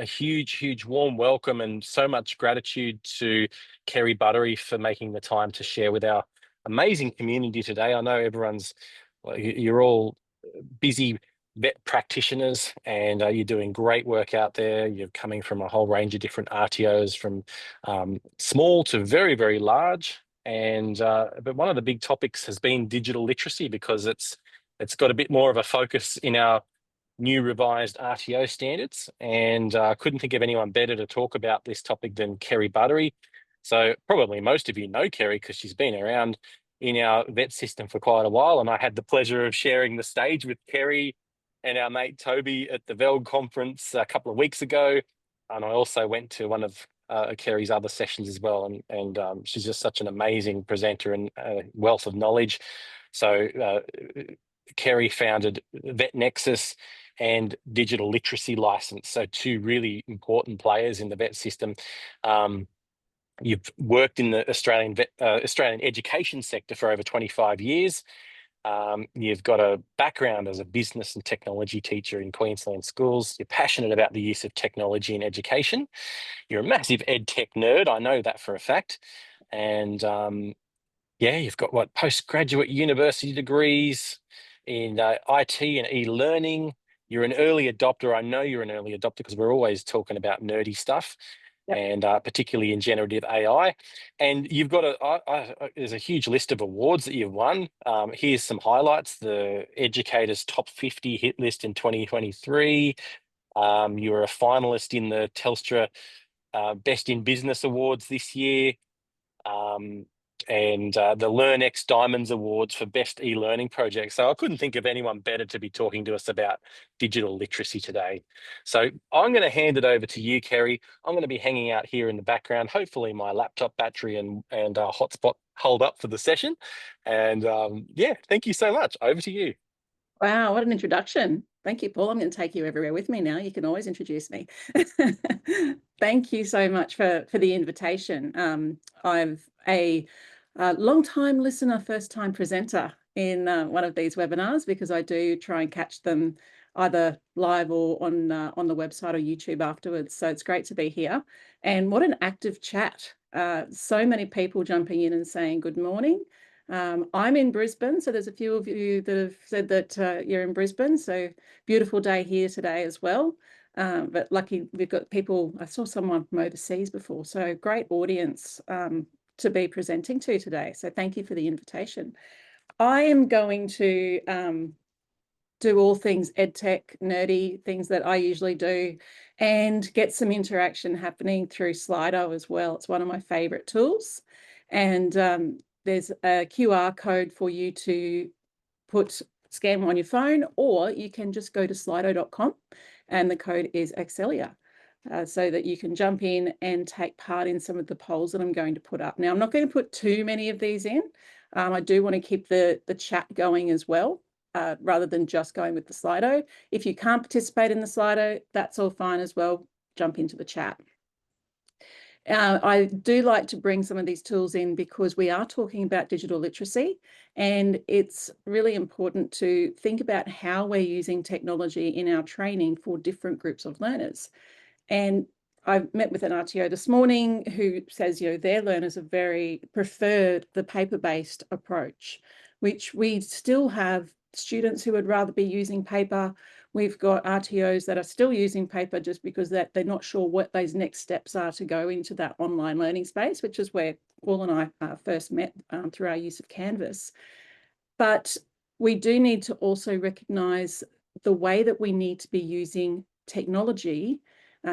a huge warm welcome and so much gratitude to Kerry Buttery for making the time to share with our amazing community today. I know well, you're all busy vet practitioners, and you're doing great work out there. You're coming from a whole range of different RTOs, from small to very large. And but one of the big topics has been digital literacy, because it's got a bit more of a focus in our new revised RTO standards, and couldn't think of anyone better to talk about this topic than Kerry Buttery. So probably most of you know Kerry because she's been around in our vet system for quite a while, and I had the pleasure of sharing the stage with Kerry and our mate Toby at the VELG conference a couple of weeks ago, and I also went to one of Kerry's other sessions as well, and she's just such an amazing presenter and wealth of knowledge. So Kerry founded Vet Nexus and Digital Literacy License, so two really important players in the vet system. You've worked in the Australian education sector for over 25 years. You've got a background as a business and technology teacher in Queensland schools. You're passionate about the use of technology in education. You're a massive ed tech nerd, I know that for a fact. And yeah, you've got postgraduate university degrees in IT and e-learning. You're an early adopter. I know you're an early adopter because we're always talking about nerdy stuff. Yep. And particularly in generative AI. And you've got there's a huge list of awards that you've won. Here's some highlights: the Educators Top 50 hit list in 2023. You were a finalist in the Telstra Best in Business Awards this year. And the LearnX Diamonds Awards for Best e-learning project. So I couldn't think of anyone better to be talking to us about digital literacy today. So I'm going to hand it over to you, Kerry. I'm going to be hanging out here in the background. Hopefully my laptop battery and hotspot hold up for the session. And yeah, thank you so much. Over to you. Wow, what an introduction. Thank you, Paul. I'm going to take you everywhere with me now. You can always introduce me. Thank you so much for the invitation. I'm a long-time listener, first-time presenter in one of these webinars, because I do try and catch them either live or on the website or YouTube afterwards. So it's great to be here. And what an active chat. So many people jumping in and saying good morning. I'm in Brisbane, so there's a few of you that have said that you're in Brisbane. So beautiful day here today as well. But lucky we've got people. I saw someone from overseas before, so great audience to be presenting to today. So thank you for the invitation. I am going to do all things EdTech, nerdy, things that I usually do, and get some interaction happening through Slido as well. It's one of my favorite tools. And there's a QR code for you to scan on your phone, or you can just go to slido.com and the code is Excelia. So that you can jump in and take part in some of the polls that I'm going to put up. Now, I'm not going to put too many of these in. I do want to keep the chat going as well, rather than just going with the Slido. If you can't participate in the Slido, that's all fine as well. Jump into the chat. I do like to bring some of these tools in because we are talking about digital literacy, and it's really important to think about how we're using technology in our training for different groups of learners. And I met with an RTO this morning who says, their learners are very preferred the paper-based approach, which we still have students who would rather be using paper. We've got RTOs that are still using paper just because they're not sure what those next steps are to go into that online learning space, which is where Paul and I first met through our use of Canvas. But we do need to also recognise the way that we need to be using technology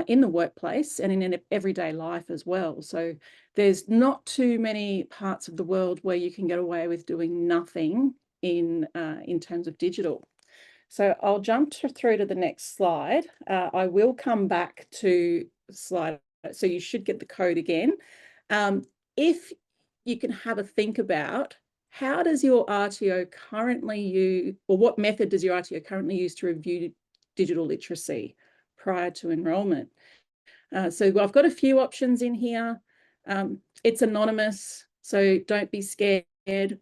in the workplace and in everyday life as well. So there's not too many parts of the world where you can get away with doing nothing in terms of digital. So I'll jump through to the next slide. I will come back to slide. So you should get the code again. If you can have a think about, how does your RTO currently use, or what method does your RTO currently use to review digital literacy prior to enrolment? So I've got a few options in here. It's anonymous, so don't be scared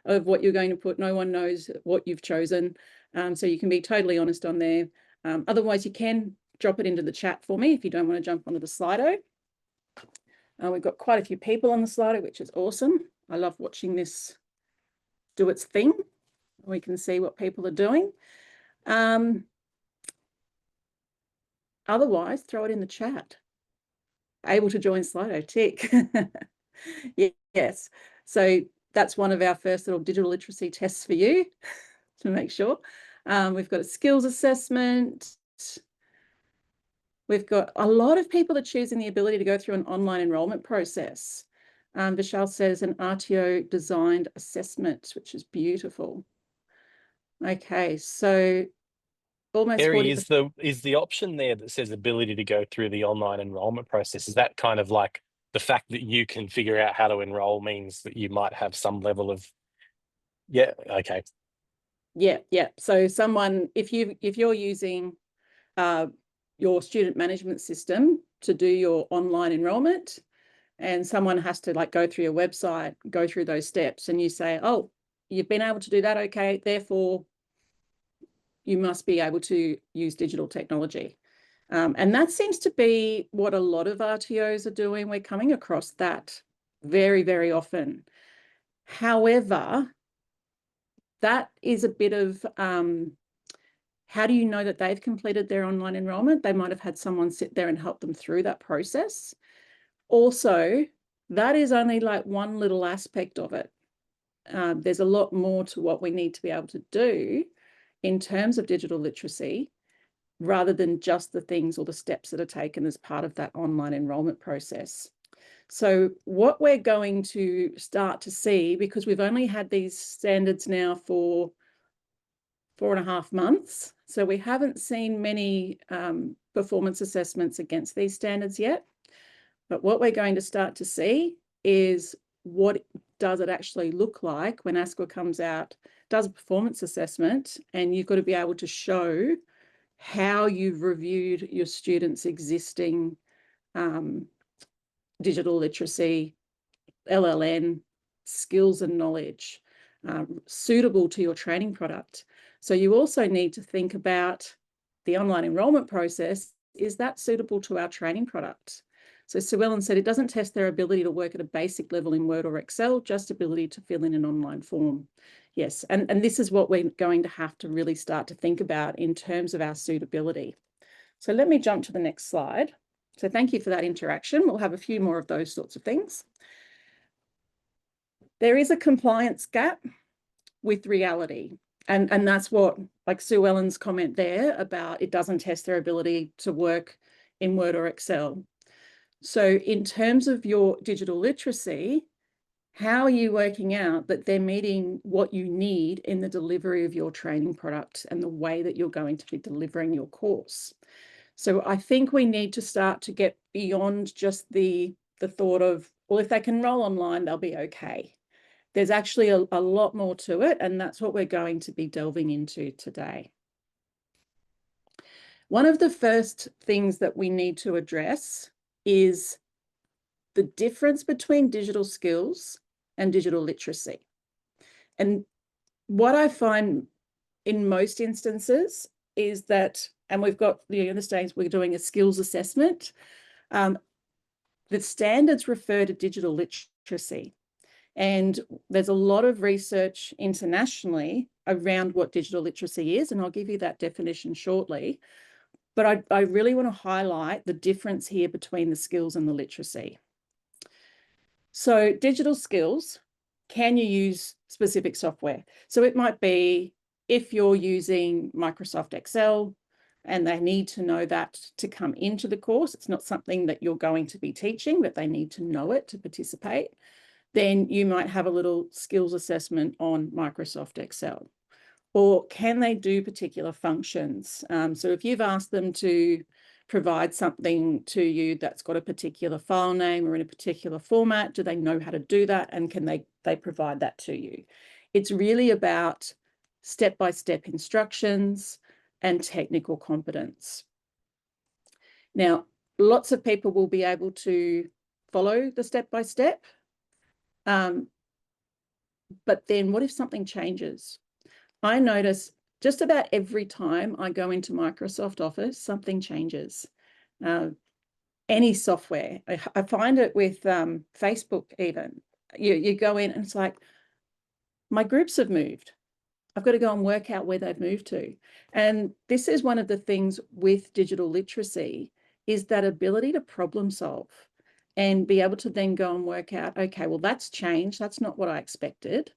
of what you're going to put. No one knows what you've chosen, so you can be totally honest on there. Otherwise, you can drop it into the chat for me if you don't want to jump onto the Slido. We've got quite a few people on the Slido, which is awesome. I love watching this do its thing. We can see what people are doing. Otherwise, throw it in the chat. Able to join Slido, tick. Yes. So that's one of our first little digital literacy tests for you to make sure. We've got a skills assessment. We've got a lot of people are choosing the ability to go through an online enrollment process. Vishal says an RTO designed assessment, which is beautiful. Okay, so almost Terry, 40%. is the option there that says ability to go through the online enrollment process, is that kind of like the fact that you can figure out how to enroll means that you might have some level of, yeah, okay. Yeah. So someone, if you're using your student management system to do your online enrollment, and someone has to like go through your website, go through those steps, and you say, oh, you've been able to do that, okay, therefore you must be able to use digital technology. And that seems to be what a lot of RTOs are doing. We're coming across that very, very often. However, that is a bit of how do you know that they've completed their online enrollment? They might have had someone sit there and help them through that process. Also, that is only like one little aspect of it. There's a lot more to what we need to be able to do in terms of digital literacy, rather than just the things or the steps that are taken as part of that online enrollment process. So what we're going to start to see, because we've only had these standards now for 4.5 months, so we haven't seen many performance assessments against these standards yet. But what we're going to start to see is what does it actually look like when ASQA comes out, does a performance assessment, and you've got to be able to show how you've reviewed your students' existing digital literacy, LLN, skills and knowledge, suitable to your training product. So you also need to think about the online enrollment process. Is that suitable to our training product? So Sue Ellen said it doesn't test their ability to work at a basic level in Word or Excel, just ability to fill in an online form. Yes, and this is what we're going to have to really start to think about in terms of our suitability. So let me jump to the next slide. So thank you for that interaction. We'll have a few more of those sorts of things. There is a compliance gap with reality. And that's what, like Sue Ellen's comment there about it doesn't test their ability to work in Word or Excel. So in terms of your digital literacy, how are you working out that they're meeting what you need in the delivery of your training product and the way that you're going to be delivering your course? So I think we need to start to get beyond just the thought of, well, if they can roll online, they'll be okay. There's actually a lot more to it, and that's what we're going to be delving into today. One of the first things that we need to address is the difference between digital skills and digital literacy. And what I find in most instances is that, and we've got the understanding we're doing a skills assessment, the standards refer to digital literacy. And there's a lot of research internationally around what digital literacy is, and I'll give you that definition shortly. But I really want to highlight the difference here between the skills and the literacy. So digital skills, can you use specific software? So it might be if you're using Microsoft Excel and they need to know that to come into the course, it's not something that you're going to be teaching, but they need to know it to participate, then you might have a little skills assessment on Microsoft Excel. Or can they do particular functions? So if you've asked them to provide something to you that's got a particular file name or in a particular format, do they know how to do that? And can they provide that to you? It's really about step-by-step instructions and technical competence. Now, lots of people will be able to follow the step-by-step, but then what if something changes? I notice just about every time I go into Microsoft Office, something changes. Any software. I find it with Facebook even. You go in and it's like, my groups have moved. I've got to go and work out where they've moved to. And this is one of the things with digital literacy, is that ability to problem solve and be able to then go and work out, okay, well, that's changed. That's not what I expected.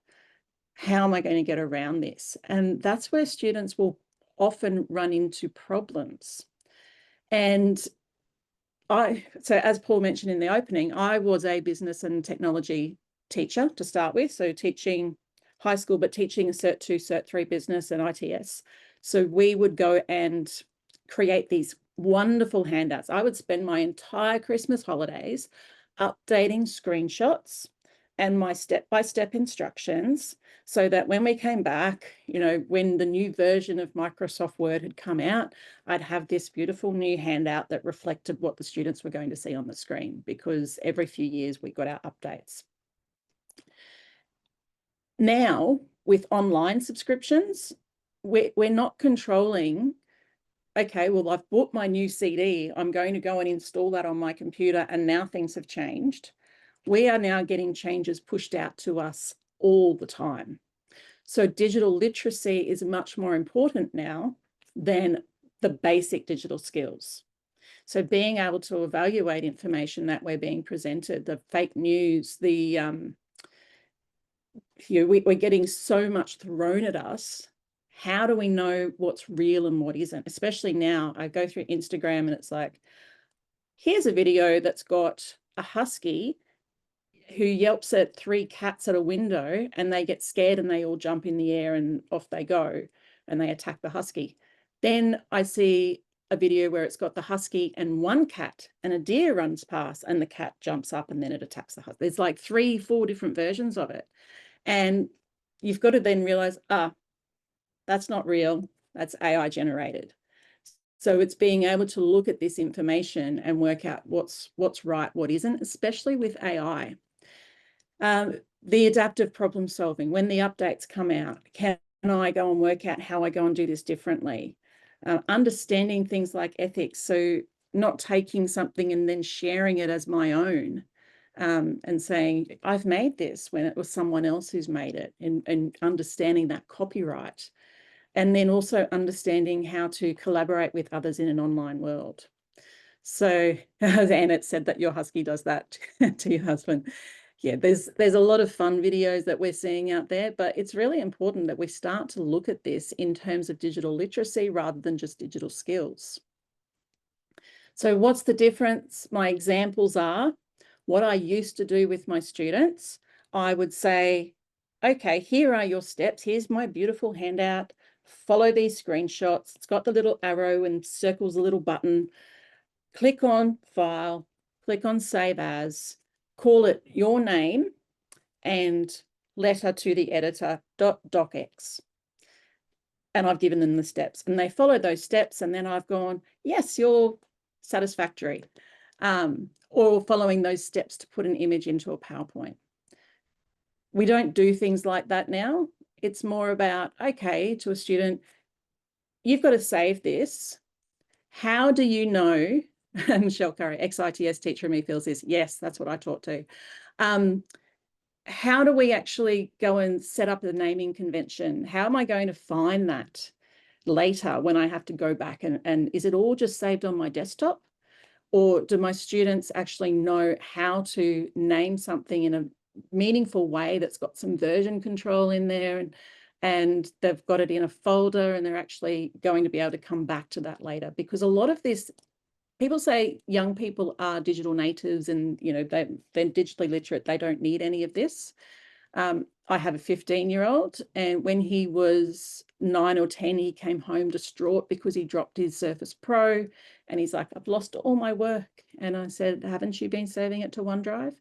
How am I going to get around this? And that's where students will often run into problems. And so as Paul mentioned in the opening, I was a business and technology teacher to start with. So teaching high school, but teaching a Cert 2, Cert 3 business and ITS. So we would go and create these wonderful handouts. I would spend my entire Christmas holidays updating screenshots and my step-by-step instructions, so that when we came back, when the new version of Microsoft Word had come out, I'd have this beautiful new handout that reflected what the students were going to see on the screen, because every few years we got our updates. Now, with online subscriptions, we're not controlling, okay, well, I've bought my new CD, I'm going to go and install that on my computer, and now things have changed. We are now getting changes pushed out to us all the time. So digital literacy is much more important now than the basic digital skills. So being able to evaluate information that we're being presented, the fake news, we're getting so much thrown at us. How do we know what's real and what isn't? Especially now, I go through Instagram and it's like, here's a video that's got a husky who yelps at 3 cats at a window, and they get scared and they all jump in the air and off they go and they attack the husky. Then I see a video where it's got the husky and 1 cat, and a deer runs past and the cat jumps up and then it attacks the husky. There's like 3, 4 different versions of it. And you've got to then realize, that's not real. That's AI generated. So it's being able to look at this information and work out what's right, what isn't, especially with AI. The adaptive problem solving, when the updates come out, can I go and work out how I go and do this differently? Understanding things like ethics, so not taking something and then sharing it as my own, and saying, I've made this when it was someone else who's made it, and understanding that copyright. And then also understanding how to collaborate with others in an online world. So, as Annette said, that your husky does that to your husband. Yeah, there's a lot of fun videos that we're seeing out there, but it's really important that we start to look at this in terms of digital literacy rather than just digital skills. So what's the difference? My examples are what I used to do with my students. I would say, okay, here are your steps. Here's my beautiful handout. Follow these screenshots. It's got the little arrow and circles a little button. Click on File, click on Save As, call it your name and letter to the editor, .docx. And I've given them the steps, and they follow those steps, and then I've gone, yes, you're satisfactory. Or following those steps to put an image into a PowerPoint. We don't do things like that now. It's more about, okay, to a student, you've got to save this. How do you know? Michelle Curry, ex-ITS teacher in me feels this. Yes, that's what I taught too. How do we actually go and set up the naming convention? How am I going to find that later when I have to go back? And is it all just saved on my desktop? Or do my students actually know how to name something in a meaningful way that's got some version control in there, and they've got it in a folder, and they're actually going to be able to come back to that later? Because a lot of this, people say young people are digital natives and, they're digitally literate. They don't need any of this. I have a 15-year-old, and when he was 9 or 10, he came home distraught because he dropped his Surface Pro, and he's like, I've lost all my work. And I said, haven't you been saving it to OneDrive?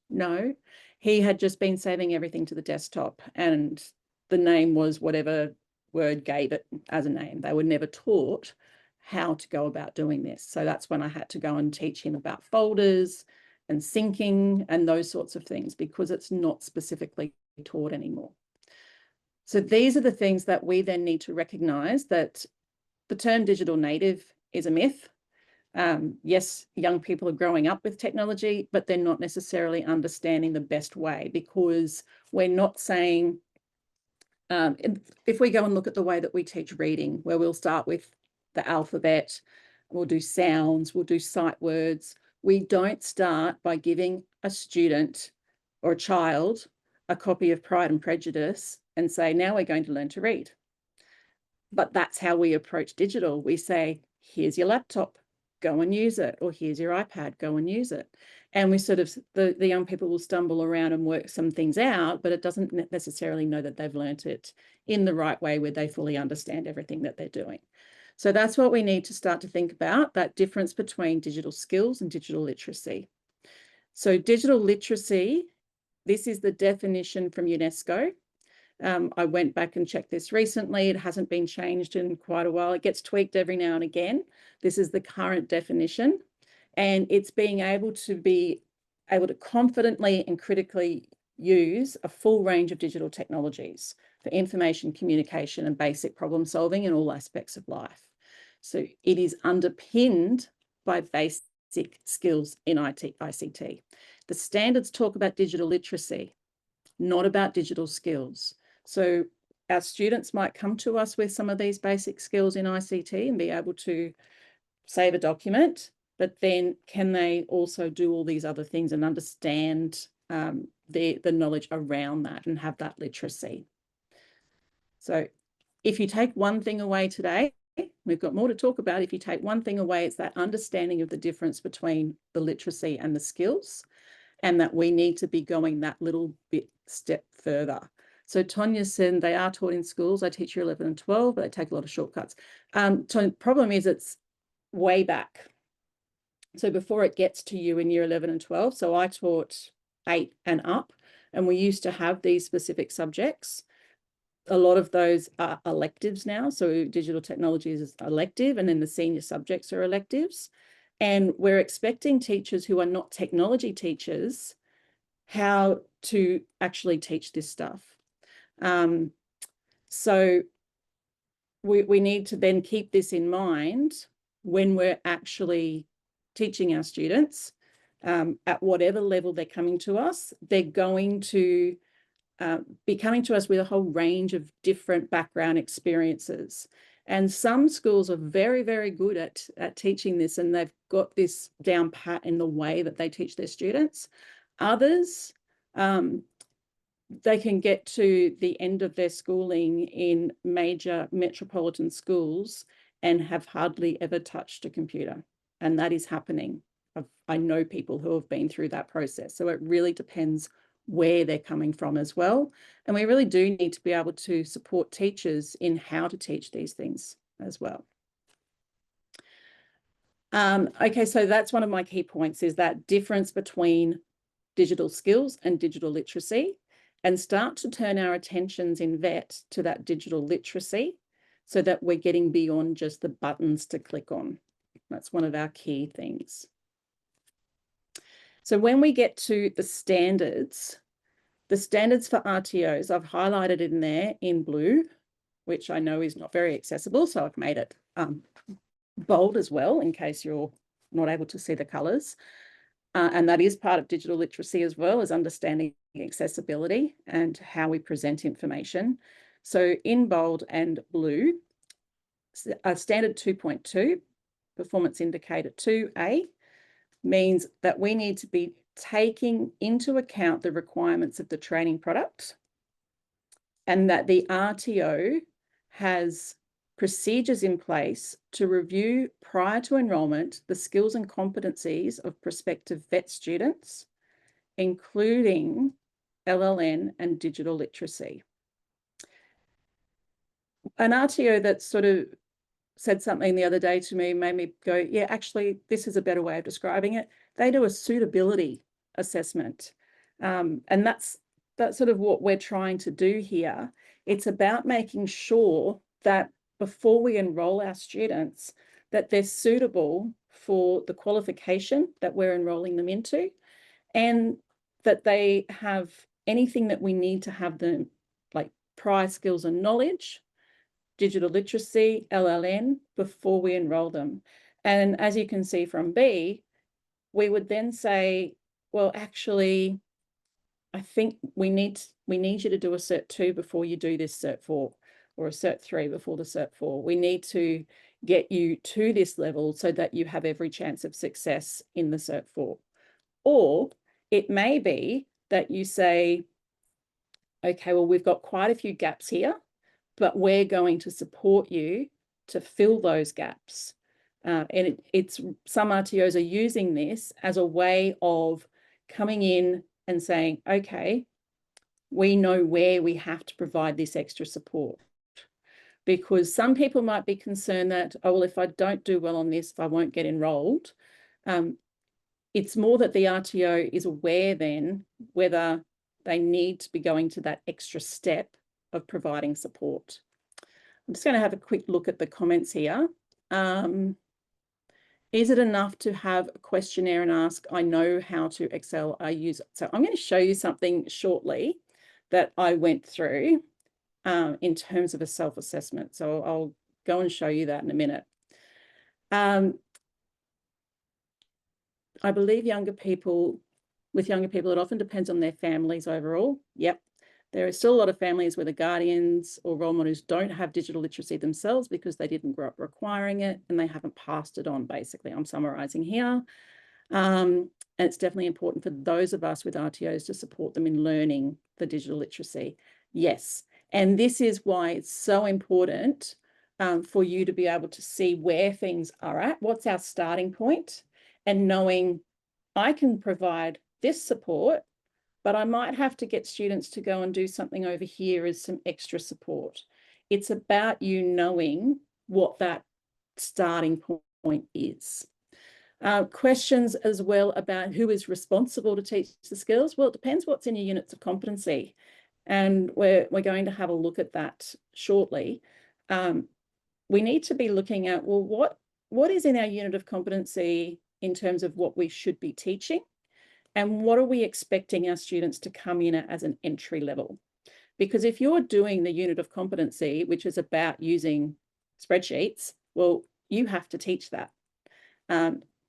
No. He had just been saving everything to the desktop, and the name was whatever Word gave it as a name. They were never taught how to go about doing this. So that's when I had to go and teach him about folders and syncing and those sorts of things, because it's not specifically taught anymore. So these are the things that we then need to recognize, that the term digital native is a myth. Yes, young people are growing up with technology, but they're not necessarily understanding the best way, because we're not saying, if we go and look at the way that we teach reading, where we'll start with the alphabet, we'll do sounds, we'll do sight words. We don't start by giving a student or a child a copy of Pride and Prejudice and say, now we're going to learn to read. But that's how we approach digital. We say, here's your laptop, go and use it, or here's your iPad, go and use it. And we sort of, the young people will stumble around and work some things out, but it doesn't necessarily know that they've learnt it in the right way where they fully understand everything that they're doing. So that's what we need to start to think about, that difference between digital skills and digital literacy. So digital literacy, this is the definition from UNESCO. I went back and checked this recently. It hasn't been changed in quite a while. It gets tweaked every now and again. This is the current definition, and it's being able to confidently and critically use a full range of digital technologies for information communication and basic problem solving in all aspects of life. So it is underpinned by basic skills in ICT. The standards talk about digital literacy, not about digital skills. So our students might come to us with some of these basic skills in ICT and be able to save a document, but then can they also do all these other things and understand the knowledge around that and have that literacy? So if you take one thing away today, we've got more to talk about. If you take one thing away, it's that understanding of the difference between the literacy and the skills, and that we need to be going that little bit step further. So Tonya said they are taught in schools. I teach year 11 and 12, but they take a lot of shortcuts. The problem is it's way back. So before it gets to you in year 11 and 12, so I taught 8 and up, and we used to have these specific subjects. A lot of those are electives now. So digital technologies is elective, and then the senior subjects are electives. And we're expecting teachers who are not technology teachers how to actually teach this stuff. So we need to then keep this in mind when we're actually teaching our students, at whatever level they're coming to us. They're going to be coming to us with a whole range of different background experiences. And some schools are very, very good at teaching this, and they've got this down pat in the way that they teach their students. Others, they can get to the end of their schooling in major metropolitan schools and have hardly ever touched a computer. And that is happening. I know people who have been through that process. So it really depends where they're coming from as well. And we really do need to be able to support teachers in how to teach these things as well. Okay, so that's one of my key points, is that difference between digital skills and digital literacy, and start to turn our attentions in VET to that digital literacy so that we're getting beyond just the buttons to click on. That's one of our key things. So when we get to the standards for RTOs, I've highlighted in there in blue, which I know is not very accessible, so I've made it bold as well in case you're not able to see the colours. And that is part of digital literacy as well, as understanding accessibility and how we present information. So in bold and blue, standard 2.2, performance indicator 2A, means that we need to be taking into account the requirements of the training product, and that the RTO has procedures in place to review prior to enrolment the skills and competencies of prospective VET students, including LLN and digital literacy. An RTO that sort of said something the other day to me made me go, yeah, actually, this is a better way of describing it. They do a suitability assessment. And that's sort of what we're trying to do here. It's about making sure that before we enroll our students, that they're suitable for the qualification that we're enrolling them into, and that they have anything that we need to have them, like prior skills and knowledge, digital literacy, LLN, before we enroll them. And as you can see from B, we would then say, well, actually, I think we need you to do a Cert 2 before you do this Cert 4, or a Cert 3 before the Cert 4. We need to get you to this level so that you have every chance of success in the Cert 4. Or it may be that you say, okay, well, we've got quite a few gaps here, but we're going to support you to fill those gaps. And some RTOs are using this as a way of coming in and saying, okay, we know where we have to provide this extra support. Because some people might be concerned that, oh, well, if I don't do well on this, I won't get enrolled. It's more that the RTO is aware then whether they need to be going to that extra step of providing support. I'm just going to have a quick look at the comments here. Is it enough to have a questionnaire and ask, I know how to Excel, I use it? So I'm going to show you something shortly that I went through in terms of a self-assessment. So I'll go and show you that in a minute. I believe with younger people, it often depends on their families overall. Yep. There are still a lot of families where the guardians or role models don't have digital literacy themselves because they didn't grow up requiring it and they haven't passed it on, basically. I'm summarizing here. And it's definitely important for those of us with RTOs to support them in learning the digital literacy. Yes. And this is why it's so important for you to be able to see where things are at, what's our starting point, and knowing I can provide this support, but I might have to get students to go and do something over here as some extra support. It's about you knowing what that starting point is. Questions as well about who is responsible to teach the skills. Well, it depends what's in your units of competency. And we're going to have a look at that shortly. We need to be looking at, well, what is in our unit of competency in terms of what we should be teaching? And what are we expecting our students to come in at as an entry level? Because if you're doing the unit of competency, which is about using spreadsheets, well, you have to teach that.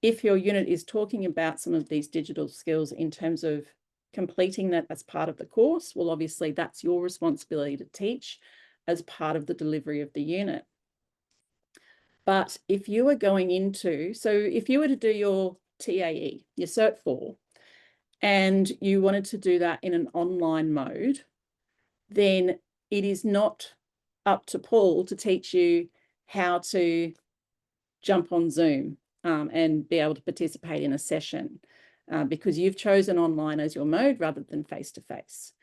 If your unit is talking about some of these digital skills in terms of completing that as part of the course, well, obviously that's your responsibility to teach as part of the delivery of the unit. But if you are going into, so if you were to do your TAE, your Cert 4, and you wanted to do that in an online mode, then it is not up to Paul to teach you how to jump on Zoom and be able to participate in a session because you've chosen online as your mode rather than face-to-face.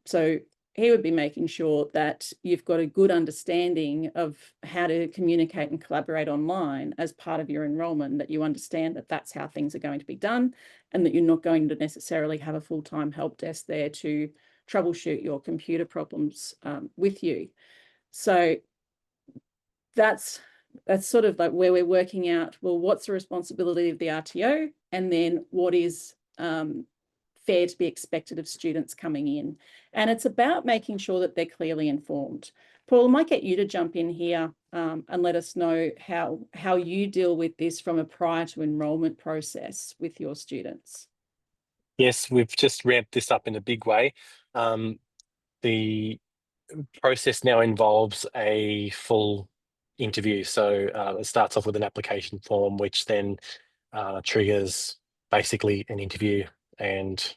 So he would be making sure that you've got a good understanding of how to communicate and collaborate online as part of your enrolment, that you understand that that's how things are going to be done and that you're not going to necessarily have a full-time help desk there to troubleshoot your computer problems with you. So that's sort of like where we're working out, well, what's the responsibility of the RTO and then what is fair to be expected of students coming in. And it's about making sure that they're clearly informed. Paul, I might get you to jump in here and let us know how you deal with this from a prior to enrolment process with your students. Yes, we've just ramped this up in a big way. The process now involves a full interview. So it starts off with an application form, which then triggers basically an interview. And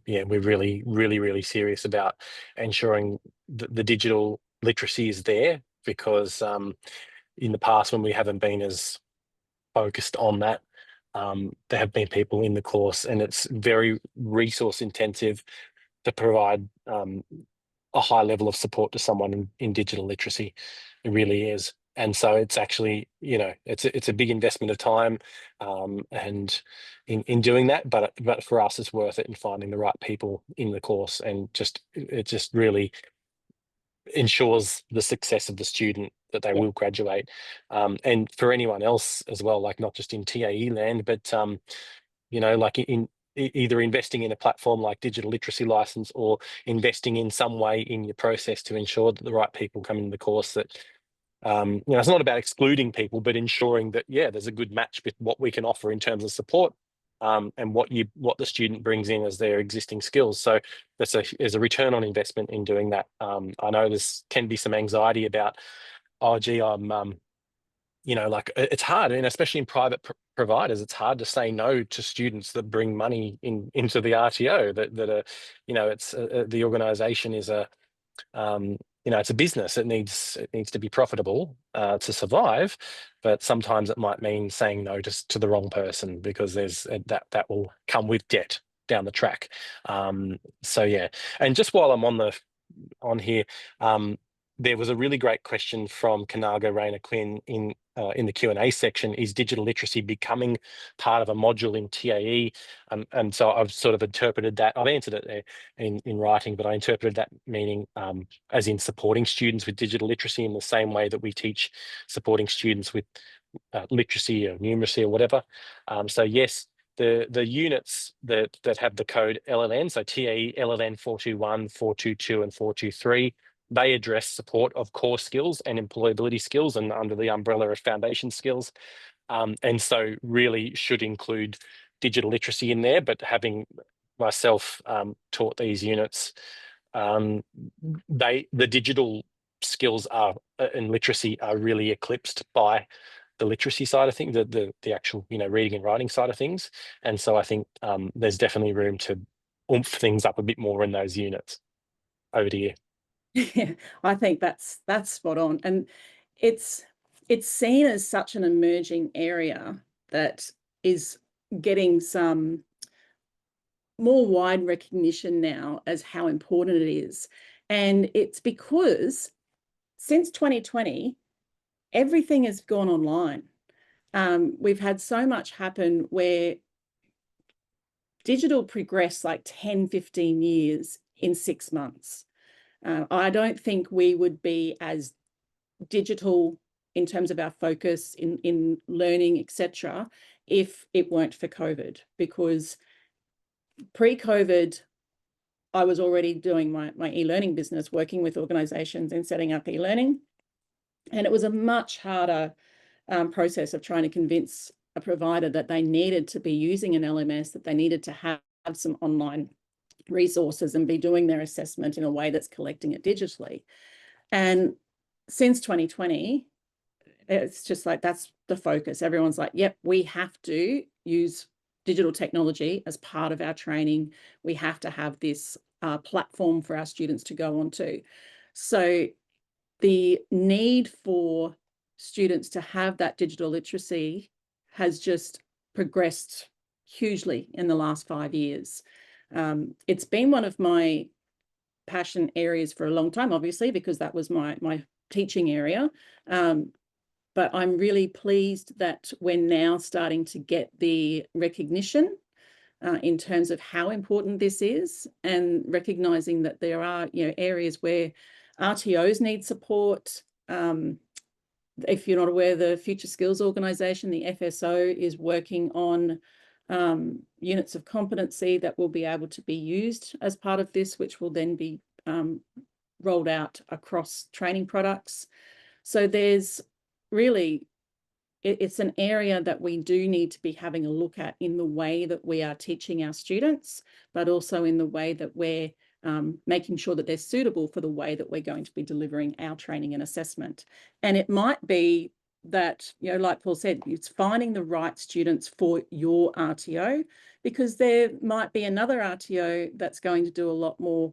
yeah, we're really serious about ensuring the digital literacy is there because in the past, when we haven't been as focused on that, there have been people in the course and it's very resource intensive to provide a high level of support to someone in digital literacy. It really is. And so it's actually, it's a big investment of time and in doing that, but for us, it's worth it in finding the right people in the course and it just really ensures the success of the student that they will graduate. And for anyone else as well, like not just in TAE land, but like in either investing in a platform like digital literacy license, or investing in some way in your process to ensure that the right people come into the course. That it's not about excluding people, but ensuring that, yeah, there's a good match with what we can offer in terms of support, and what the student brings in as their existing skills. So there's a return on investment in doing that. I know there's can be some anxiety about, oh gee, like it's hard, and especially in private providers, it's hard to say no to students that bring money into the RTO. That are, it's the organisation is it's a business. It needs to be profitable to survive, but sometimes it might mean saying no to the wrong person, because there's that will come with debt down the track. So yeah, and just while I'm on here, there was a really great question from Kanaga Rayner Quinn in the Q&A section. Is digital literacy becoming part of a module in TAE? And so I've sort of interpreted that. I've answered it there in writing, but I interpreted that meaning as in supporting students with digital literacy in the same way that we teach supporting students with literacy or numeracy or whatever. So yes, the units that have the code LLN, so TAE LLN 421, 422, and 423, they address support of core skills and employability skills, and under the umbrella of foundation skills. And so really should include digital literacy in there. But having myself taught these units, the digital skills are and literacy are really eclipsed by the literacy side of things, the actual reading and writing side of things. And so I think there's definitely room to oomph things up a bit more in those units. Over to you. Yeah, I think that's spot on. And it's seen as such an emerging area that is getting some more wide recognition now as how important it is. And it's because since 2020, everything has gone online. We've had so much happen where digital progressed like 10, 15 years in 6 months. I don't think we would be as digital in terms of our focus in learning, etc., if it weren't for COVID. Because pre-COVID, I was already doing my e-learning business, working with organizations and setting up e-learning. And it was a much harder process of trying to convince a provider that they needed to be using an LMS, that they needed to have some online resources and be doing their assessment in a way that's collecting it digitally. And since 2020, it's just like that's the focus. Everyone's like, yep, we have to use digital technology as part of our training. We have to have this platform for our students to go onto. So the need for students to have that digital literacy has just progressed hugely in the last 5 years. It's been one of my passion areas for a long time, obviously, because that was my teaching area. But I'm really pleased that we're now starting to get the recognition in terms of how important this is, and recognizing that there are areas where RTOs need support. If you're not aware, the Future Skills Organisation, the FSO, is working on units of competency that will be able to be used as part of this, which will then be rolled out across training products. So there's really, it's an area that we do need to be having a look at in the way that we are teaching our students, but also in the way that we're making sure that they're suitable for the way that we're going to be delivering our training and assessment. And it might be that, like Paul said, it's finding the right students for your RTO, because there might be another RTO that's going to do a lot more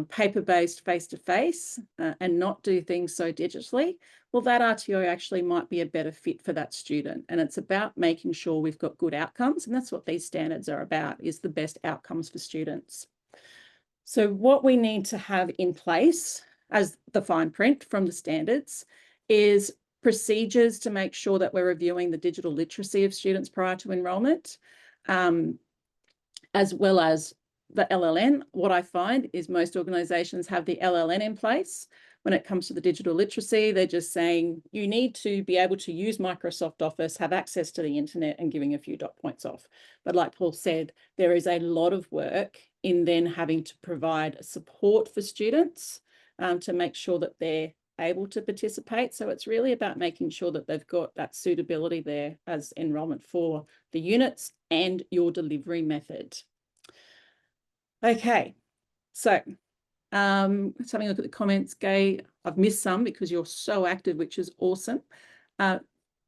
paper-based, face-to-face, and not do things so digitally. Well, that RTO actually might be a better fit for that student. And it's about making sure we've got good outcomes. And that's what these standards are about, is the best outcomes for students. So what we need to have in place as the fine print from the standards is procedures to make sure that we're reviewing the digital literacy of students prior to enrolment, as well as the LLN. What I find is most organisations have the LLN in place. When it comes to the digital literacy, they're just saying you need to be able to use Microsoft Office, have access to the internet, and giving a few dot points off. But like Paul said, there is a lot of work in then having to provide support for students to make sure that they're able to participate. So it's really about making sure that they've got that suitability there as enrolment for the units and your delivery method. Okay, so let's have a look at the comments. Gay, I've missed some because you're so active, which is awesome. Gay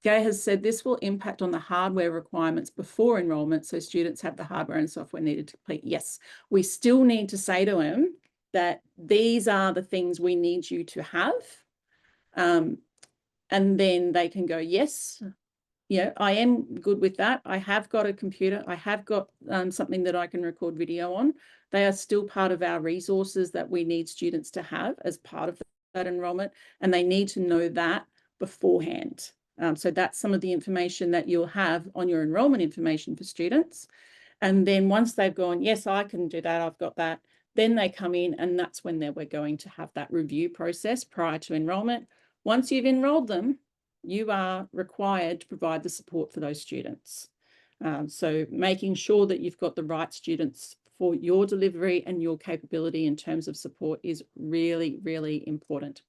has said this will impact on the hardware requirements before enrolment, so students have the hardware and software needed to complete. Yes, we still need to say to them that these are the things we need you to have. And then they can go, yes, yeah, I am good with that. I have got a computer. I have got something that I can record video on. They are still part of our resources that we need students to have as part of that enrolment, and they need to know that beforehand. So that's some of the information that you'll have on your enrolment information for students. And then once they've gone, yes, I can do that, I've got that, then they come in, and that's when we're going to have that review process prior to enrolment. Once you've enrolled them, you are required to provide the support for those students. So making sure that you've got the right students for your delivery and your capability in terms of support is really, really important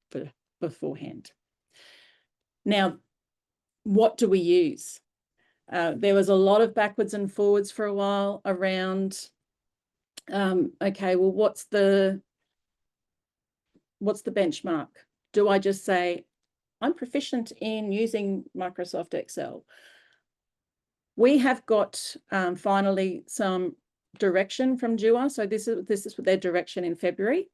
beforehand. Now, what do we use? There was a lot of backwards and forwards for a while around, okay, well, what's the benchmark? Do I just say, I'm proficient in using Microsoft Excel? We have got finally some direction from DUA. So this is their direction in February,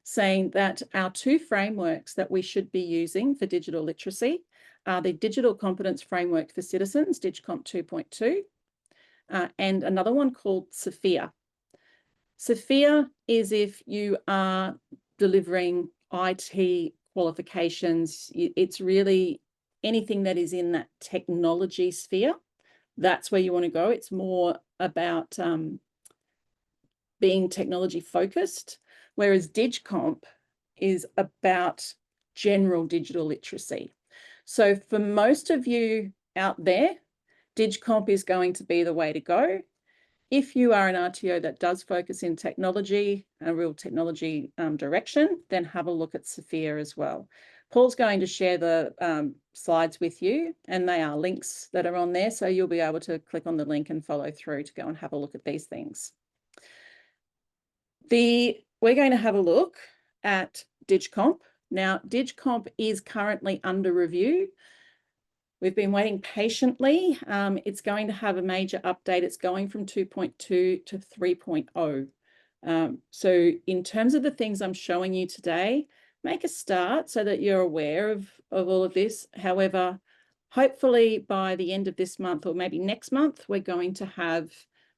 saying that our 2 frameworks that we should be using for digital literacy are the Digital Competence Framework for Citizens, DigComp 2.2, and another one called Sophia. Sophia is if you are delivering IT qualifications. It's really anything that is in that technology sphere. That's where you want to go. It's more about being technology focused, whereas DigComp is about general digital literacy. So for most of you out there, DigComp is going to be the way to go. If you are an RTO that does focus in technology, a real technology direction, then have a look at Sophia as well. Paul's going to share the slides with you, and they are links that are on there, so you'll be able to click on the link and follow through to go and have a look at these things. We're going to have a look at DigComp. Now, DigComp is currently under review. We've been waiting patiently. It's going to have a major update. It's going from 2.2 to 3.0. So in terms of the things I'm showing you today, make a start so that you're aware of all of this. However, hopefully by the end of this month or maybe next month, we're going to have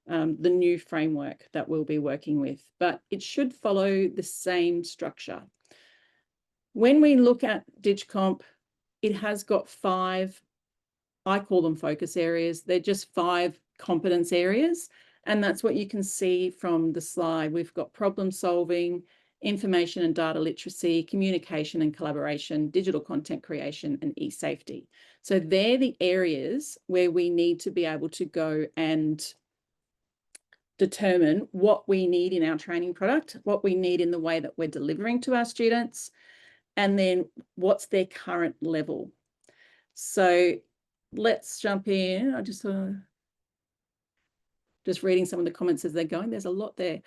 the new framework that we'll be working with, but it should follow the same structure. When we look at DigComp, it has got 5, I call them focus areas. They're just 5 competence areas. And that's what you can see from the slide. We've got problem solving, information and data literacy, communication and collaboration, digital content creation, and e-safety. So they're the areas where we need to be able to go and determine what we need in our training product, what we need in the way that we're delivering to our students, and then what's their current level. So let's jump in. I just reading some of the comments as they're going. There's a lot there.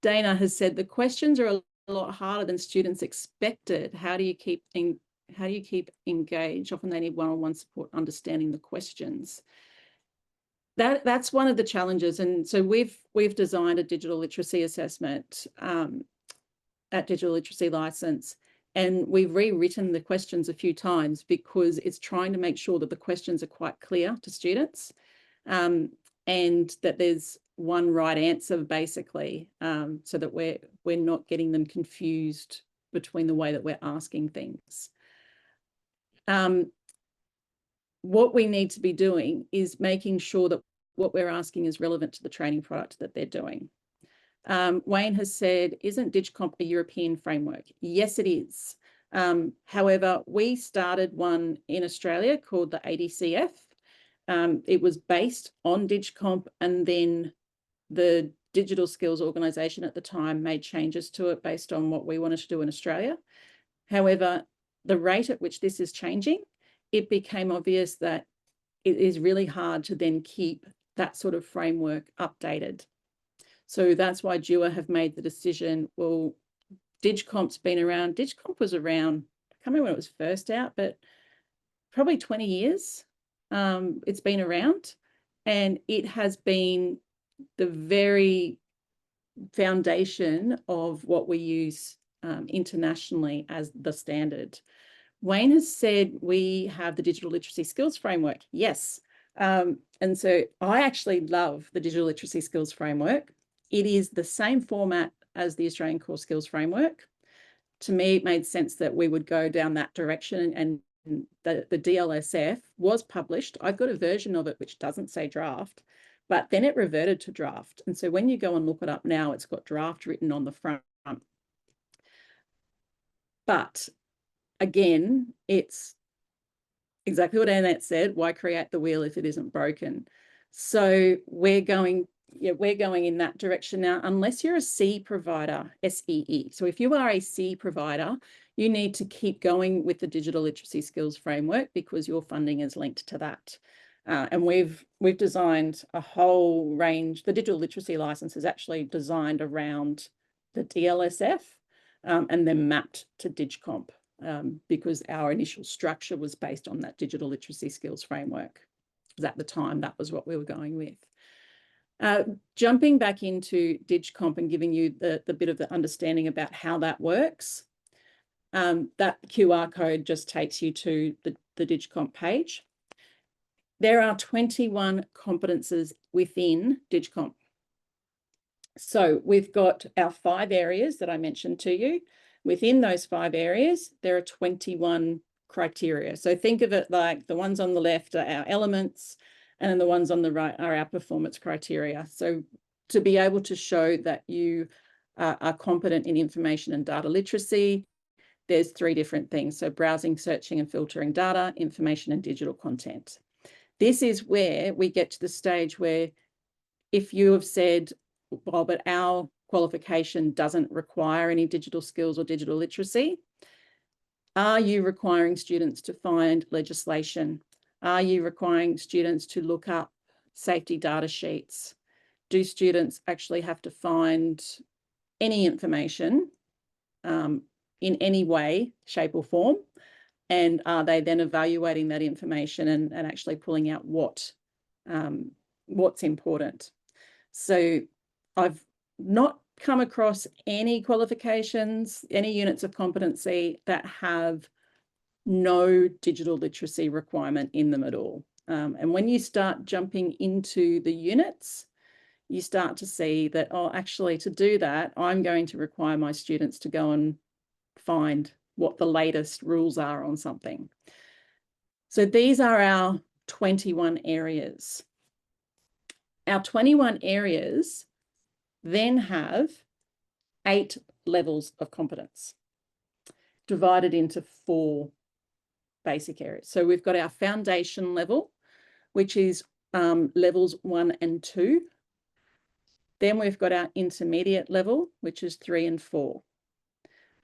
Dana has said the questions are a lot harder than students expected. How do you keep engaged? Often they need one-on-one support understanding the questions. That's one of the challenges. And so we've designed a digital literacy assessment at Digital Literacy License. And we've rewritten the questions a few times because it's trying to make sure that the questions are quite clear to students and that there's one right answer, basically, so that we're not getting them confused between the way that we're asking things. What we need to be doing is making sure that what we're asking is relevant to the training product that they're doing. Wayne has said, isn't DigComp a European framework? Yes, it is. However, we started one in Australia called the ADCF. It was based on DigComp, and then the Digital Skills Organisation at the time made changes to it based on what we wanted to do in Australia. However, the rate at which this is changing, it became obvious that it is really hard to then keep that sort of framework updated. So that's why DUA have made the decision, well, DigComp's been around. DigComp was around, I can't remember when it was first out, but probably 20 years it's been around. And it has been the very foundation of what we use internationally as the standard. Wayne has said we have the Digital Literacy Skills Framework. Yes. And so I actually love the Digital Literacy Skills Framework. It is the same format as the Australian Core Skills Framework. To me, it made sense that we would go down that direction, and the DLSF was published. I've got a version of it which doesn't say draft, but then it reverted to draft. And so when you go and look it up now, it's got draft written on the front. But again, it's exactly what Annette said, why create the wheel if it isn't broken? So we're going in that direction now, unless you're a C provider, SEE. So if you are a C provider, you need to keep going with the Digital Literacy Skills Framework because your funding is linked to that. And we've designed a whole range. The digital literacy license is actually designed around the DLSF and then mapped to DigComp because our initial structure was based on that Digital Literacy Skills Framework. Because at the time, that was what we were going with. Jumping back into DigComp and giving you the bit of the understanding about how that works, that QR code just takes you to the DigComp page. There are 21 competences within DigComp. So we've got our 5 areas that I mentioned to you. Within those 5 areas, there are 21 criteria. So think of it like the ones on the left are our elements, and then the ones on the right are our performance criteria. So to be able to show that you are competent in information and data literacy, there's 3 different things. So browsing, searching, and filtering data, information, and digital content. This is where we get to the stage where if you have said, well, but our qualification doesn't require any digital skills or digital literacy, are you requiring students to find legislation? Are you requiring students to look up safety data sheets? Do students actually have to find any information in any way, shape, or form? And are they then evaluating that information and actually pulling out what's important? So I've not come across any qualifications, any units of competency that have no digital literacy requirement in them at all. And when you start jumping into the units, you start to see that, oh, actually to do that, I'm going to require my students to go and find what the latest rules are on something. So these are our 21 areas. Our 21 areas then have 8 levels of competence divided into 4 basic areas. So we've got our foundation level, which is levels 1 and 2. Then we've got our intermediate level, which is 3 and 4.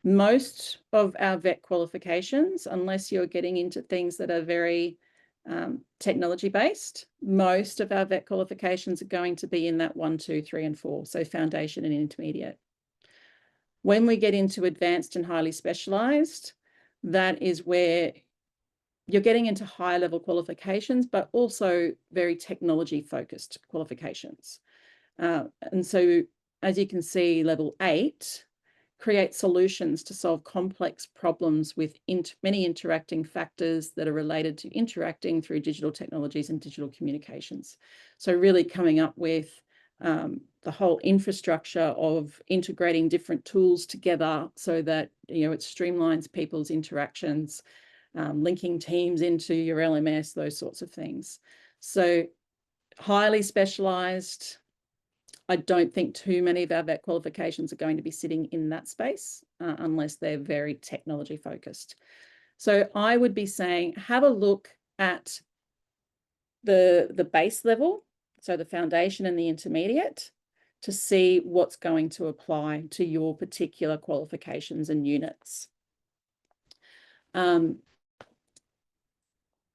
Most of our VET qualifications, unless you're getting into things that are very technology based, most of our VET qualifications are going to be in that 1, 2, 3, and 4, so foundation and intermediate. When we get into advanced and highly specialised, that is where you're getting into higher level qualifications, but also very technology focused qualifications. And so, as you can see, level 8 create solutions to solve complex problems with many interacting factors that are related to interacting through digital technologies and digital communications. So really coming up with the whole infrastructure of integrating different tools together so that, you know, it streamlines people's interactions, linking teams into your LMS, those sorts of things. So highly specialised, I don't think too many of our vet qualifications are going to be sitting in that space unless they're very technology focused. So I would be saying, have a look at the base level, so the foundation and the intermediate, to see what's going to apply to your particular qualifications and units. Having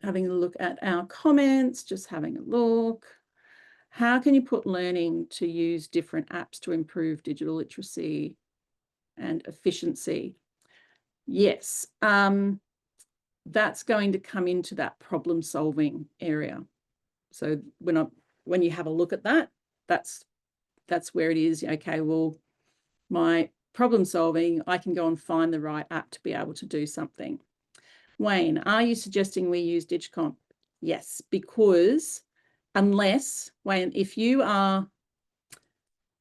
a look at our comments, just having a look. How can you put learning to use different apps to improve digital literacy and efficiency? Yes, that's going to come into that problem solving area. So when you have a look at that, that's where it is. Okay, well, my problem solving, I can go and find the right app to be able to do something. Wayne, are you suggesting we use DigComp? Yes, because unless, Wayne, if you are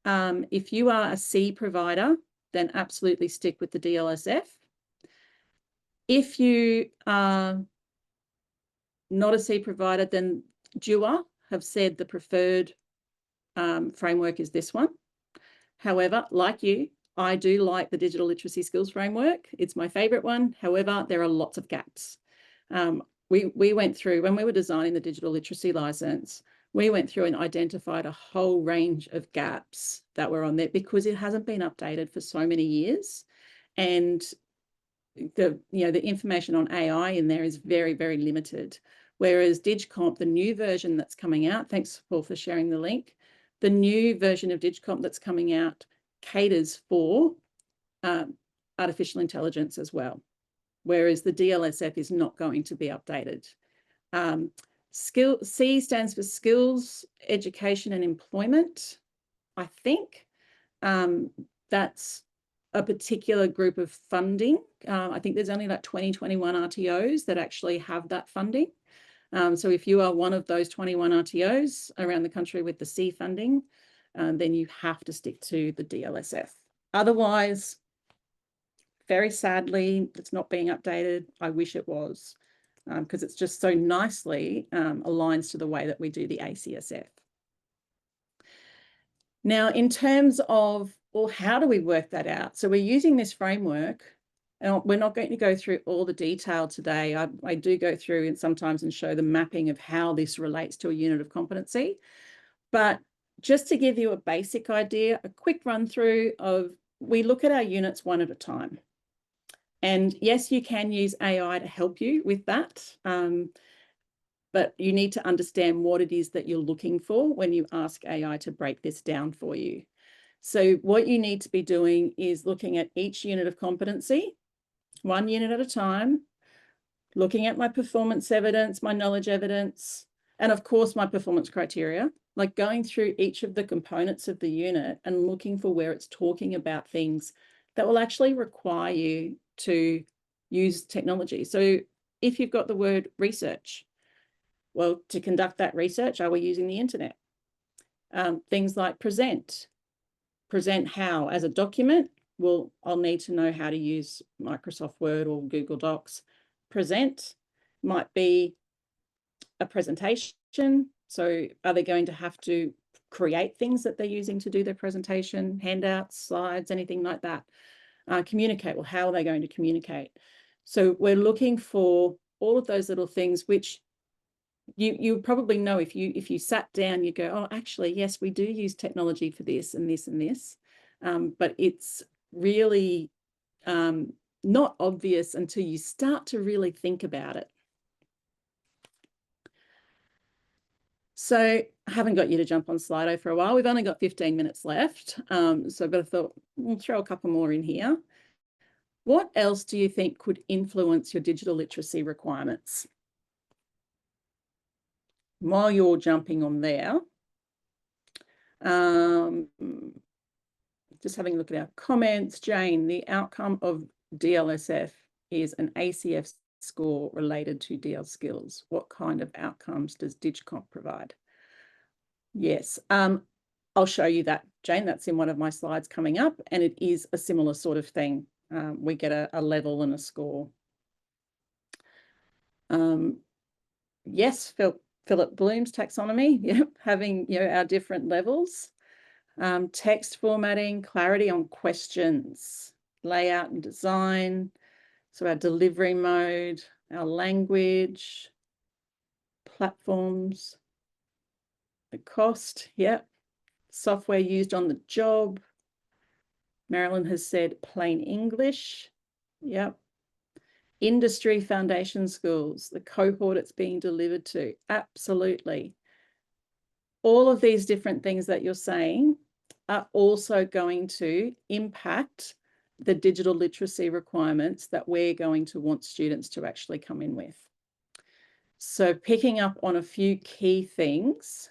a C provider, then absolutely stick with the DLSF. If you are not a C provider, then DUA have said the preferred framework is this one. However, like you, I do like the digital literacy skills framework. It's my favorite one. However, there are lots of gaps. We went through, when we were designing the digital literacy license, we went through and identified a whole range of gaps that were on there because it hasn't been updated for so many years. And the information on AI in there is very, very limited. Whereas DigComp, the new version that's coming out, thanks Paul for sharing the link, the new version of DigComp that's coming out caters for artificial intelligence as well, whereas the DLSF is not going to be updated. C stands for Skills, Education and Employment, I think. That's a particular group of funding. I think there's only like 21 RTOs that actually have that funding. So if you are one of those 21 RTOs around the country with the C funding, then you have to stick to the DLSF. Otherwise, very sadly, it's not being updated. I wish it was, because it's just so nicely aligns to the way that we do the ACSF. Now, in terms of, well, how do we work that out? So we're using this framework, and we're not going to go through all the detail today. I do go through and sometimes and show the mapping of how this relates to a unit of competency. But just to give you a basic idea, a quick run through of, we look at our units one at a time. And yes, you can use AI to help you with that. But you need to understand what it is that you're looking for when you ask AI to break this down for you. So what you need to be doing is looking at each unit of competency, one unit at a time, looking at my performance evidence, my knowledge evidence, and of course, my performance criteria, like going through each of the components of the unit and looking for where it's talking about things that will actually require you to use technology. So if you've got the word research, well, to conduct that research, are we using the internet? Things like present how? As a document? Well, I'll need to know how to use Microsoft Word or Google Docs. Present might be a presentation. So are they going to have to create things that they're using to do their presentation, handouts, slides, anything like that? Communicate, well, how are they going to communicate? So we're looking for all of those little things, which you probably know if you sat down, you go, oh, actually, yes, we do use technology for this and this and this, but it's really not obvious until you start to really think about it. So I haven't got you to jump on Slido for a while. We've only got 15 minutes left. So I thought we'll throw a couple more in here. What else do you think could influence your digital literacy requirements? While you're jumping on there, just having a look at our comments. Jane, the outcome of DLSF is an ACF score related to DL skills. What kind of outcomes does DigComp provide? Yes, I'll show you that, Jane. That's in one of my slides coming up, and it is a similar sort of thing. We get a level and a score. Yes, Philip Bloom's taxonomy, yeah, having our different levels. text formatting, clarity on questions, layout and design, so our delivery mode, our language, platforms, the cost, yep, software used on the job. Marilyn has said plain English, yep. Industry foundation schools, the cohort it's being delivered to, absolutely. All of these different things that you're saying are also going to impact the digital literacy requirements that we're going to want students to actually come in with. So picking up on a few key things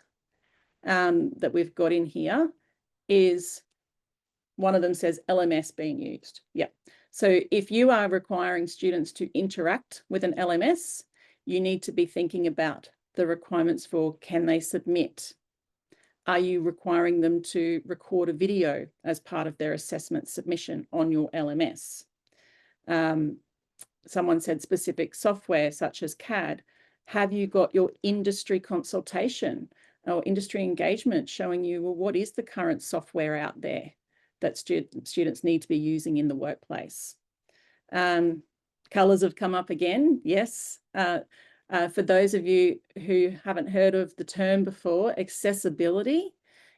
that we've got in here is, one of them says LMS being used. Yeah. So if you are requiring students to interact with an LMS, you need to be thinking about the requirements for, can they submit? Are you requiring them to record a video as part of their assessment submission on your LMS? Someone said specific software such as CAD. Have you got your industry consultation or industry engagement showing you, well, what is the current software out there that students need to be using in the workplace? Colours have come up again, yes. For those of you who haven't heard of the term before, accessibility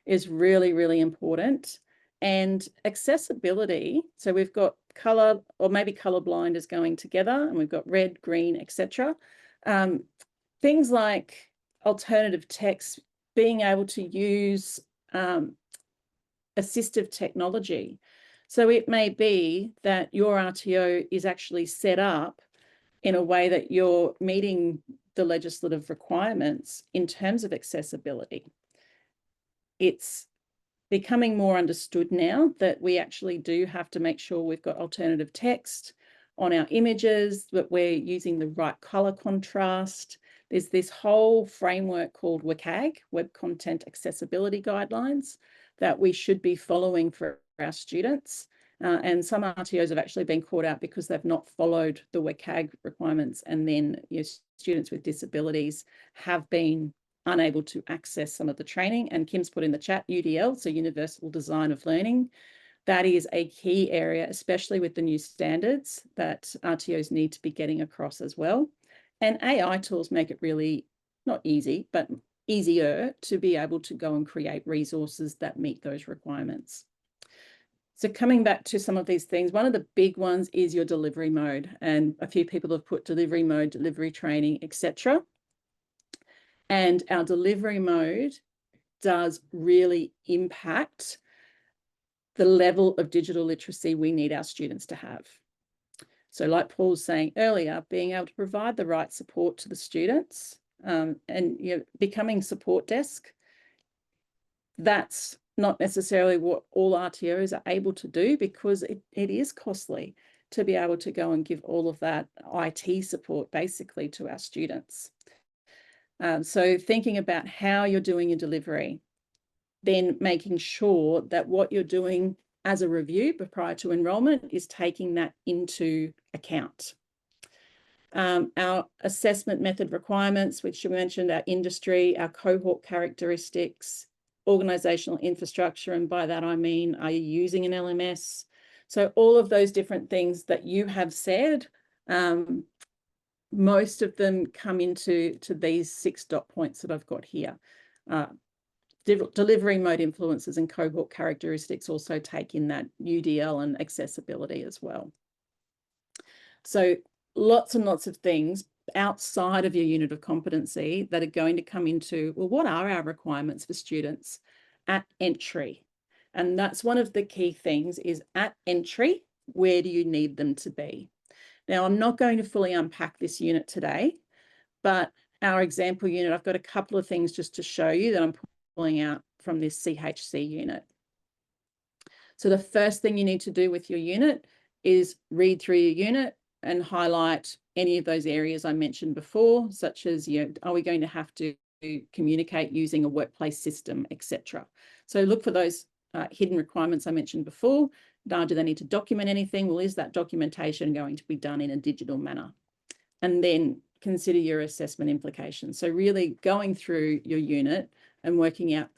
is really, really important. And accessibility, so we've got colour, or maybe colourblind is going together, and we've got red, green, etc. Things like alternative text, being able to use assistive technology. So it may be that your RTO is actually set up in a way that you're meeting the legislative requirements in terms of accessibility. It's becoming more understood now that we actually do have to make sure we've got alternative text on our images, that we're using the right color contrast. There's this whole framework called WCAG, Web Content Accessibility Guidelines, that we should be following for our students. And some RTOs have actually been caught out because they've not followed the WCAG requirements, and then students with disabilities have been unable to access some of the training. And Kim's put in the chat UDL, so Universal Design of Learning. That is a key area, especially with the new standards that RTOs need to be getting across as well. And AI tools make it really not easy, but easier to be able to go and create resources that meet those requirements. So coming back to some of these things, one of the big ones is your delivery mode. And a few people have put delivery mode, delivery training, etc. And our delivery mode does really impact the level of digital literacy we need our students to have. So like Paul was saying earlier, being able to provide the right support to the students, and becoming support desk, that's not necessarily what all RTOs are able to do, because it is costly to be able to go and give all of that IT support basically to our students. So thinking about how you're doing your delivery, then making sure that what you're doing as a review prior to enrolment is taking that into account. Our assessment method requirements, which you mentioned, our industry, our cohort characteristics, organizational infrastructure, and by that I mean, are you using an LMS? So all of those different things that you have said, most of them come into these 6 dot points that I've got here. Delivery mode influences and cohort characteristics also take in that UDL and accessibility as well. So lots and lots of things outside of your unit of competency that are going to come into, well, what are our requirements for students at entry? And that's one of the key things, is at entry, where do you need them to be? Now, I'm not going to fully unpack this unit today, but our example unit, I've got a couple of things just to show you that I'm pulling out from this CHC unit. So the first thing you need to do with your unit is read through your unit and highlight any of those areas I mentioned before, such as, are we going to have to communicate using a workplace system, etc. So look for those hidden requirements I mentioned before. Do they need to document anything? Well, is that documentation going to be done in a digital manner? And then consider your assessment implications. So really going through your unit and working out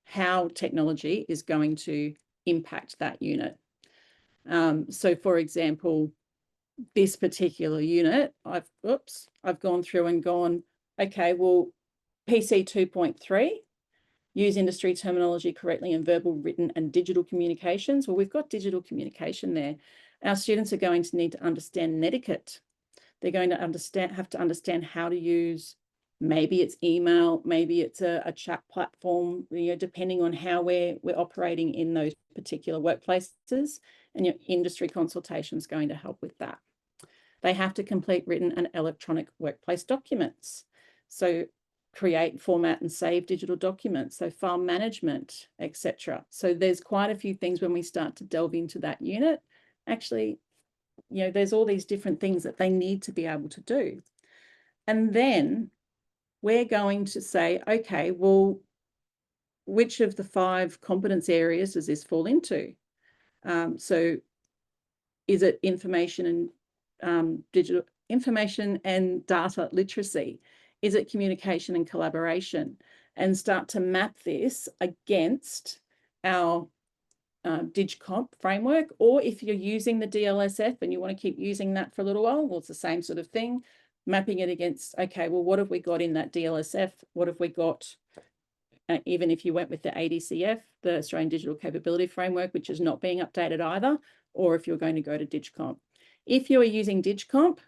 how technology is going to impact that unit. So for example, this particular unit, I've gone through and gone, okay, well, PC 2.3, use industry terminology correctly in verbal, written, and digital communications. Well, we've got digital communication there. Our students are going to need to understand netiquette. They're going to have to understand how to use, maybe it's email, maybe it's a chat platform, depending on how we're operating in those particular workplaces, and your industry consultation is going to help with that. They have to complete written and electronic workplace documents. So create, format, and save digital documents, so file management, etc. So there's quite a few things when we start to delve into that unit. Actually, there's all these different things that they need to be able to do. And then we're going to say, okay, well, which of the 5 competence areas does this fall into? So is it information and data literacy? Is it communication and collaboration? And start to map this against our DigComp framework, or if you're using the DLSF and you want to keep using that for a little while, well, it's the same sort of thing, mapping it against, okay, well, what have we got in that DLSF? What have we got, even if you went with the ADCF, the Australian Digital Capability Framework, which is not being updated either, or if you're going to go to DigComp. If you are using DigComp,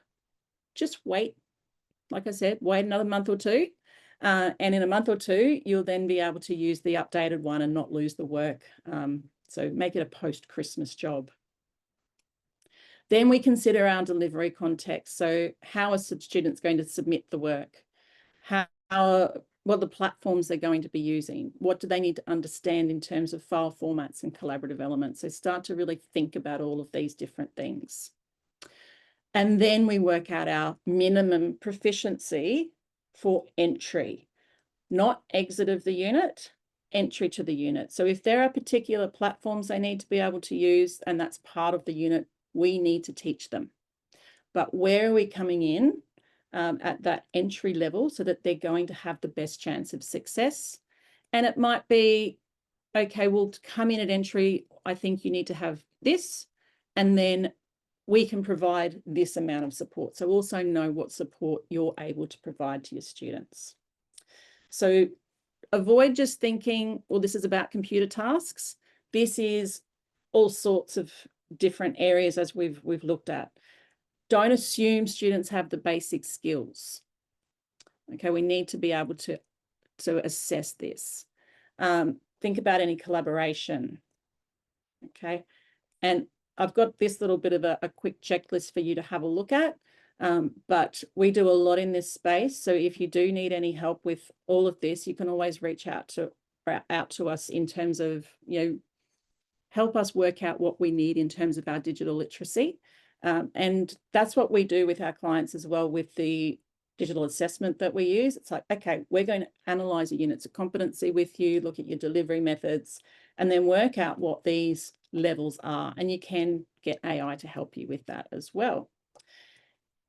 just wait. Like I said, wait another month or two. And in a month or two, you'll then be able to use the updated one and not lose the work. So make it a post-Christmas job. Then we consider our delivery context. So how are students going to submit the work? What the platforms they're going to be using? What do they need to understand in terms of file formats and collaborative elements? So start to really think about all of these different things. And then we work out our minimum proficiency for entry, not exit of the unit, entry to the unit. So if there are particular platforms they need to be able to use, and that's part of the unit, we need to teach them. But where are we coming in at that entry level so that they're going to have the best chance of success? And it might be, okay, well, to come in at entry, I think you need to have this, and then we can provide this amount of support. So also know what support you're able to provide to your students. So avoid just thinking, well, this is about computer tasks. This is all sorts of different areas as we've looked at. Don't assume students have the basic skills. Okay, we need to be able to assess this. Think about any collaboration. Okay, and I've got this little bit of a quick checklist for you to have a look at, but we do a lot in this space. So if you do need any help with all of this, you can always reach out to us in terms of, help us work out what we need in terms of our digital literacy. And that's what we do with our clients as well with the digital assessment that we use. It's like, okay, we're going to analyze your units of competency with you, look at your delivery methods, and then work out what these levels are. And you can get AI to help you with that as well.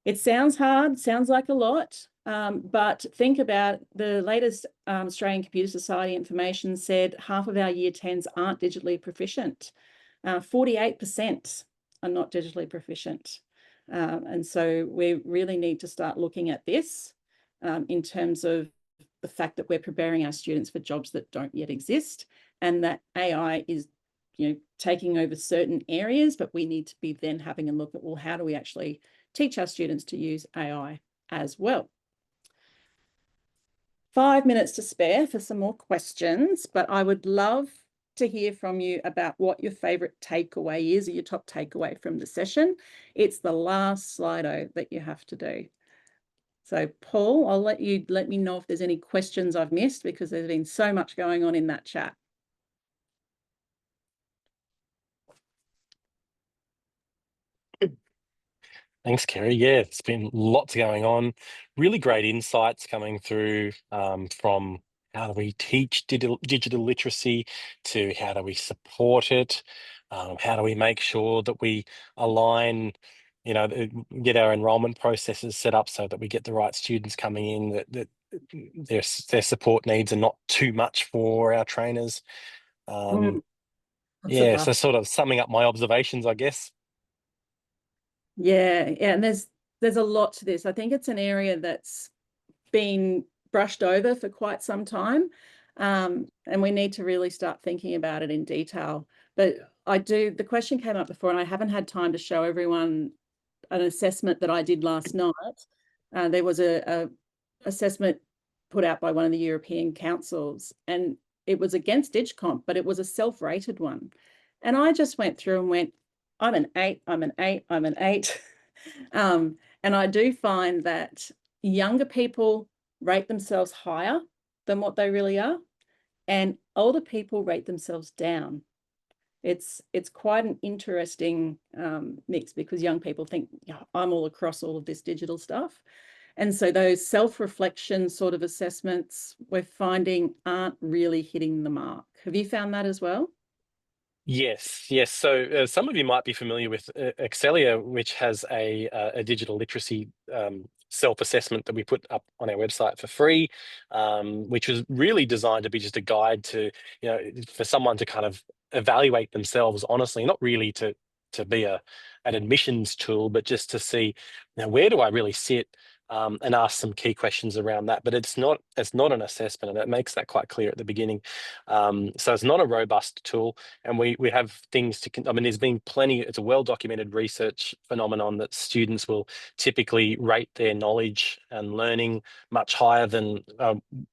It sounds hard, sounds like a lot, but think about the latest Australian Computer Society information said half of our year 10s aren't digitally proficient. 48% are not digitally proficient. And so we really need to start looking at this in terms of the fact that we're preparing our students for jobs that don't yet exist, and that AI is, taking over certain areas, but we need to be then having a look at, well, how do we actually teach our students to use AI as well? 5 minutes to spare for some more questions, but I would love to hear from you about what your favorite takeaway is, or your top takeaway from the session. It's the last Slido that you have to do. So Paul, I'll let me know if there's any questions I've missed, because there's been so much going on in that chat. Thanks, Kerry. Yeah, it's been lots going on. Really great insights coming through from how do we teach digital literacy to how do we support it, how do we make sure that we align, get our enrolment processes set up so that we get the right students coming in that their support needs are not too much for our trainers. Mm, lots of Yeah, buff. so sort of summing up my observations, I guess. Yeah, yeah, and there's a lot to this. I think it's an area that's been brushed over for quite some time, and we need to really start thinking about it in detail. But the question came up before, and I haven't had time to show everyone an assessment that I did last night. There was a assessment put out by one of the European councils, and it was against DigComp, but it was a self-rated one. And I just went through and went, I'm an 8, I'm an 8, I'm an 8. And I do find that younger people rate themselves higher than what they really are, and older people rate themselves down. It's quite an interesting mix, because young people think, yeah, I'm all across all of this digital stuff. And so those self-reflection sort of assessments we're finding aren't really hitting the mark. Have you found that as well? Yes, yes. So some of you might be familiar with Excelia, which has a digital literacy self-assessment that we put up on our website for free, which was really designed to be just a guide to, for someone to kind of evaluate themselves honestly, not really to be an admissions tool, but just to see, where do I really sit, and ask some key questions around that. But it's not an assessment, and it makes that quite clear at the beginning. So it's not a robust tool, and we have things I mean, there's been plenty. It's a well documented research phenomenon that students will typically rate their knowledge and learning much higher than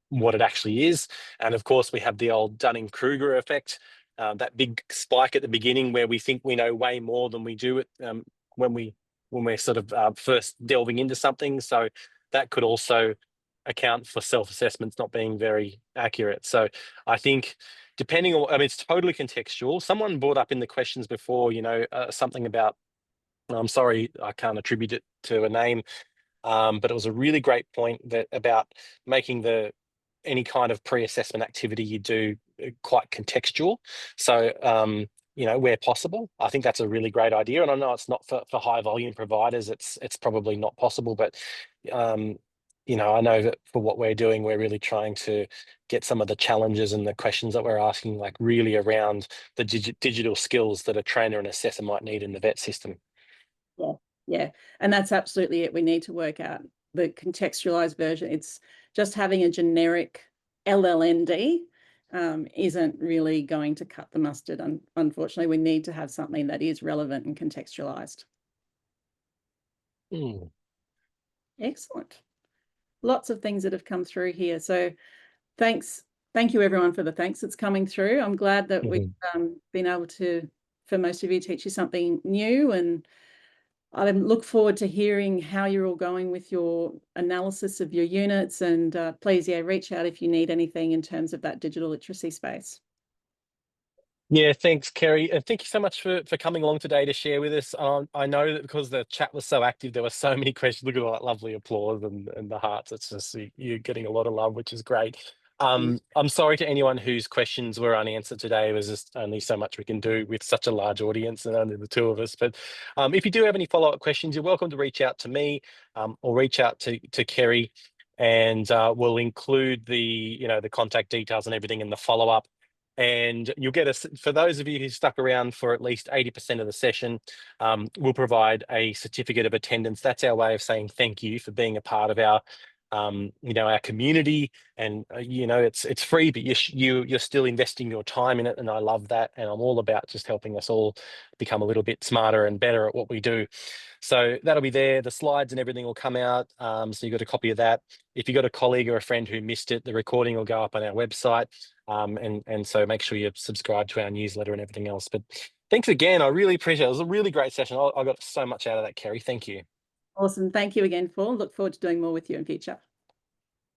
what it actually is. And of course, we have the old Dunning-Kruger effect, that big spike at the beginning where we think we know way more than we do it, when we're sort of first delving into something. So that could also account for self-assessments not being very accurate. So I think, depending on, I mean, it's totally contextual. Someone brought up in the questions before, something about, I'm sorry, I can't attribute it to a name, but it was a really great point that about making any kind of pre-assessment activity you do quite contextual. So, where possible, I think that's a really great idea. And I know it's not for high volume providers. It's probably not possible, but um, I know that for what we're doing, we're really trying to get some of the challenges and the questions that we're asking, like really around the digital skills that a trainer and assessor might need in the vet system. Yeah, yeah. And that's absolutely it. We need to work out the contextualized version. It's just having a generic LLND isn't really going to cut the mustard. Unfortunately, we need to have something that is relevant and contextualized. Mm. Excellent. Lots of things that have come through here. So thanks. Thank you everyone for the thanks that's coming through. I'm glad that we've been able to, for most of you, teach you something new, and I look forward to hearing how you're all going with your analysis of your units, and please, yeah, reach out if you need anything in terms of that digital literacy space. Yeah, thanks, Kerry. And thank you so much for coming along today to share with us. I know that because the chat was so active, there were so many questions. Look at all that lovely applause and the hearts. It's just you're getting a lot of love, which is great. I'm sorry to anyone whose questions were unanswered today. There's just only so much we can do with such a large audience and only the two of us. But if you do have any follow-up questions, you're welcome to reach out to me, or reach out to Kerry, and we'll include the contact details and everything in the follow-up. And you'll get for those of you who stuck around for at least 80% of the session, we'll provide a certificate of attendance. That's our way of saying thank you for being a part of our community. And it's free, but you're still investing your time in it, and I love that. And I'm all about just helping us all become a little bit smarter and better at what we do. So that'll be there. The slides and everything will come out. So you got a copy of that. If you got a colleague or a friend who missed it, the recording will go up on our website. And so make sure you subscribe to our newsletter and everything else. But thanks again. I really appreciate it. It was a really great session. I got so much out of that, Kerry. Thank you. Awesome. Thank you again, Paul. Look forward to doing more with you in future.